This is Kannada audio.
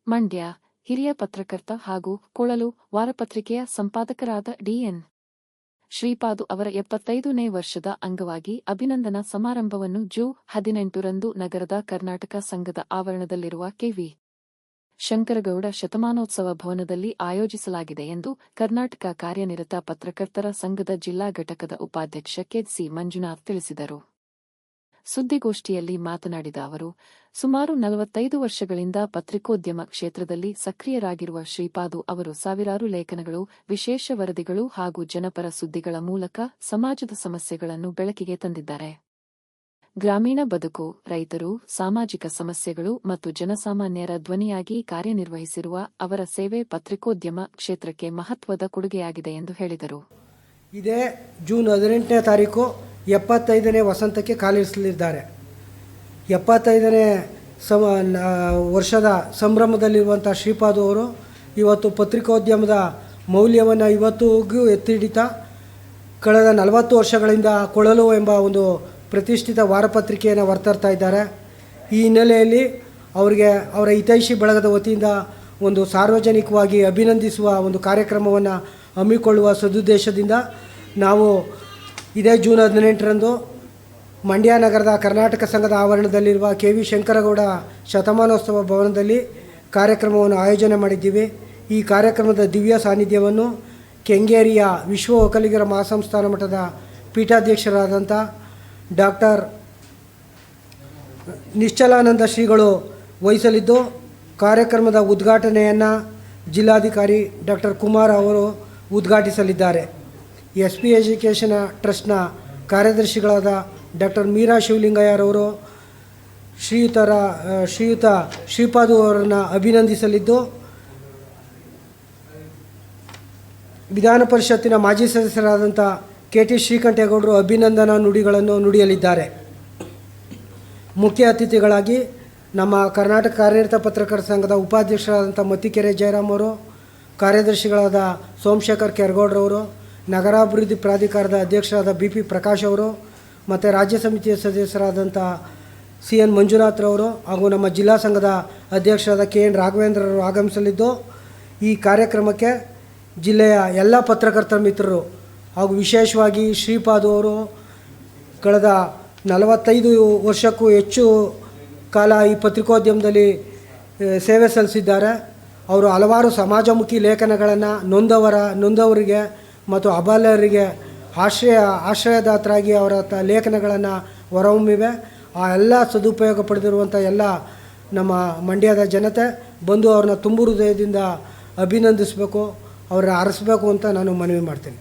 ಮಂಡ್ಯ ಹಿರಿಯ ಪತ್ರಕರ್ತ ಹಾಗೂ ಕೊಳಲು ವಾರಪತ್ರಿಕೆಯ ಸಂಪಾದಕರಾದ ಡಿ.ಎನ್. ಶ್ರೀಪಾದು ಅವರ 75ನೇ ವರ್ಷದ ಅಂಗವಾಗಿ ಅಭಿನಂದನಾ ಸಮಾರಂಭವನ್ನು ಜೂ 18ರಂದು ನಗರದ ಕರ್ನಾಟಕ ಸಂಘದ ಆವರಣದಲ್ಲಿರುವ ಕೆ.ವಿ. ಶಂಕರಗೌಡ ಶತಮಾನೋತ್ಸವ ಭವನದಲ್ಲಿ ಆಯೋಜಿಸಲಾಗಿದೆ ಎಂದು ಕರ್ನಾಟಕ ಕಾರ್ಯನಿರತ ಪತ್ರಕರ್ತರ ಸಂಘದ ಜಿಲ್ಲಾ ಘಟಕದ ಉಪಾಧ್ಯಕ್ಷ ಕೆ.ಸಿ. ಮಂಜುನಾಥ್ ತಿಳಿಸಿದರು. ಸುದ್ದಿಗೋಷ್ಠಿಯಲ್ಲಿ ಮಾತನಾಡಿದ ಅವರು, ಸುಮಾರು 45 ವರ್ಷಗಳಿಂದ ಪತ್ರಿಕೋದ್ಯಮ ಕ್ಷೇತ್ರದಲ್ಲಿ ಸಕ್ರಿಯರಾಗಿರುವ ಶ್ರೀಪಾದು ಅವರು ಸಾವಿರಾರು ಲೇಖನಗಳು, ವಿಶೇಷ ವರದಿಗಳು ಹಾಗೂ ಜನಪರ ಸುದ್ದಿಗಳ ಮೂಲಕ ಸಮಾಜದ ಸಮಸ್ಯೆಗಳನ್ನು ಬೆಳಕಿಗೆ ತಂದಿದ್ದಾರೆ. ಗ್ರಾಮೀಣ ಬದುಕು, ರೈತರು, ಸಾಮಾಜಿಕ ಸಮಸ್ಯೆಗಳು ಮತ್ತು ಜನಸಾಮಾನ್ಯರ ಧ್ವನಿಯಾಗಿ ಕಾರ್ಯನಿರ್ವಹಿಸಿರುವ ಅವರ ಸೇವೆ ಪತ್ರಿಕೋದ್ಯಮ ಕ್ಷೇತ್ರಕ್ಕೆ ಮಹತ್ವದ ಕೊಡುಗೆಯಾಗಿದೆ ಎಂದು ಹೇಳಿದರು. ಇದೇ ಜೂನ್ 18ನೇ ತಾರೀಕು 75ನೇ ವಸಂತಕ್ಕೆ ಕಾಲಿರಿಸಲಿದ್ದಾರೆ. 75ನೇ ವರ್ಷದ ಸಂಭ್ರಮದಲ್ಲಿರುವಂಥ ಶ್ರೀಪಾದು ಅವರು ಇವತ್ತು ಪತ್ರಿಕೋದ್ಯಮದ ಮೌಲ್ಯವನ್ನು ಇವತ್ತಿಗೂ ಎತ್ತಿಡಿತಾ ಕಳೆದ 40 ವರ್ಷಗಳಿಂದ ಕೊಳಲು ಎಂಬ ಒಂದು ಪ್ರತಿಷ್ಠಿತ ವಾರಪತ್ರಿಕೆಯನ್ನು ಹೊರತರ್ತಾ ಇದ್ದಾರೆ. ಈ ಹಿನ್ನೆಲೆಯಲ್ಲಿ ಅವರಿಗೆ ಅವರ ಹಿತೈಷಿ ಬಳಗದ ವತಿಯಿಂದ ಒಂದು ಸಾರ್ವಜನಿಕವಾಗಿ ಅಭಿನಂದಿಸುವ ಒಂದು ಕಾರ್ಯಕ್ರಮವನ್ನು ಹಮ್ಮಿಕೊಳ್ಳುವ ಸದುದ್ದೇಶದಿಂದ ನಾವು ಇದೇ ಜೂನ್ 18ರಂದು ಮಂಡ್ಯ ನಗರದ ಕರ್ನಾಟಕ ಸಂಘದ ಆವರಣದಲ್ಲಿರುವ ಕೆ.ವಿ. ಶಂಕರಗೌಡ ಶತಮಾನೋತ್ಸವ ಭವನದಲ್ಲಿ ಕಾರ್ಯಕ್ರಮವನ್ನು ಆಯೋಜನೆ ಮಾಡಿದ್ದೀವಿ. ಈ ಕಾರ್ಯಕ್ರಮದ ದಿವ್ಯ ಸಾನ್ನಿಧ್ಯವನ್ನು ಕೆಂಗೇರಿಯ ವಿಶ್ವ ಒಕ್ಕಲಿಗರ ಮಹಾಸಂಸ್ಥಾನ ಮಠದ ಪೀಠಾಧ್ಯಕ್ಷರಾದಂಥ ಡಾಕ್ಟರ್ ನಿಶ್ಚಲಾನಂದ ಶ್ರೀಗಳು ವಹಿಸಲಿದ್ದು, ಕಾರ್ಯಕ್ರಮದ ಉದ್ಘಾಟನೆಯನ್ನು ಜಿಲ್ಲಾಧಿಕಾರಿ ಡಾಕ್ಟರ್ ಕುಮಾರ್ ಅವರು ಉದ್ಘಾಟಿಸಲಿದ್ದಾರೆ. ಎಸ್.ಪಿ. ಎಜುಕೇಷನ್ ಟ್ರಸ್ಟ್ನ ಕಾರ್ಯದರ್ಶಿಗಳಾದ ಡಾಕ್ಟರ್ ಮೀರಾ ಶಿವಲಿಂಗಯ್ಯರವರು ಶ್ರೀಯುತ ಶ್ರೀಪಾದು ಅವರನ್ನು ಅಭಿನಂದಿಸಲಿದ್ದು, ವಿಧಾನ ಪರಿಷತ್ತಿನ ಮಾಜಿ ಸದಸ್ಯರಾದಂಥ ಕೆ.ಟಿ. ಶ್ರೀಕಂಠೇಗೌಡರು ಅಭಿನಂದನಾ ನುಡಿಗಳನ್ನು ನುಡಿಯಲಿದ್ದಾರೆ. ಮುಖ್ಯ ಅತಿಥಿಗಳಾಗಿ ನಮ್ಮ ಕರ್ನಾಟಕ ಕಾರ್ಯನಿರತ ಪತ್ರಕರ್ತರ ಸಂಘದ ಉಪಾಧ್ಯಕ್ಷರಾದಂಥ ಮತ್ತಿಕೆರೆ ಜಯರಾಮ್ ಅವರು, ಕಾರ್ಯದರ್ಶಿಗಳಾದ ಸೋಮಶೇಖರ್ ಕೆರಗೌಡ್ರವರು, ನಗರಾಭಿವೃದ್ಧಿ ಪ್ರಾಧಿಕಾರದ ಅಧ್ಯಕ್ಷರಾದ ಬಿ.ಪಿ. ಪ್ರಕಾಶ್ ಅವರು ಮತ್ತು ರಾಜ್ಯ ಸಮಿತಿಯ ಸದಸ್ಯರಾದಂಥ ಸಿ.ಎನ್. ಮಂಜುನಾಥ್ರವರು ಹಾಗೂ ನಮ್ಮ ಜಿಲ್ಲಾ ಸಂಘದ ಅಧ್ಯಕ್ಷರಾದ ಕೆ.ಎನ್. ರಾಘವೇಂದ್ರರು ಆಗಮಿಸಲಿದ್ದು, ಈ ಕಾರ್ಯಕ್ರಮಕ್ಕೆ ಜಿಲ್ಲೆಯ ಎಲ್ಲ ಪತ್ರಕರ್ತರ ಮಿತ್ರರು ಹಾಗೂ ವಿಶೇಷವಾಗಿ ಶ್ರೀಪಾದು ಅವರು ಕಳೆದ 45 ವರ್ಷಕ್ಕೂ ಹೆಚ್ಚು ಕಾಲ ಈ ಪತ್ರಿಕೋದ್ಯಮದಲ್ಲಿ ಸೇವೆ ಸಲ್ಲಿಸಿದ್ದಾರೆ. ಅವರು ಹಲವಾರು ಸಮಾಜಮುಖಿ ಲೇಖನಗಳನ್ನು ನೊಂದವರಿಗೆ ಮತ್ತು ಅಬಲರಿಗೆ ಆಶ್ರಯದಾತರಾಗಿ ಅವರ ಲೇಖನಗಳನ್ನು ಹೊರಹೊಮ್ಮಿವೆ. ಆ ಎಲ್ಲ ಸದುಪಯೋಗ ಪಡೆದಿರುವಂಥ ಎಲ್ಲ ನಮ್ಮ ಮಂಡ್ಯದ ಜನತೆ ಬಂದು ಅವ್ರನ್ನ ತುಂಬು ಹೃದಯದಿಂದ ಅಭಿನಂದಿಸಬೇಕು, ಅವರ ಹರಸಬೇಕು ಅಂತ ನಾನು ಮನವಿ ಮಾಡ್ತೀನಿ.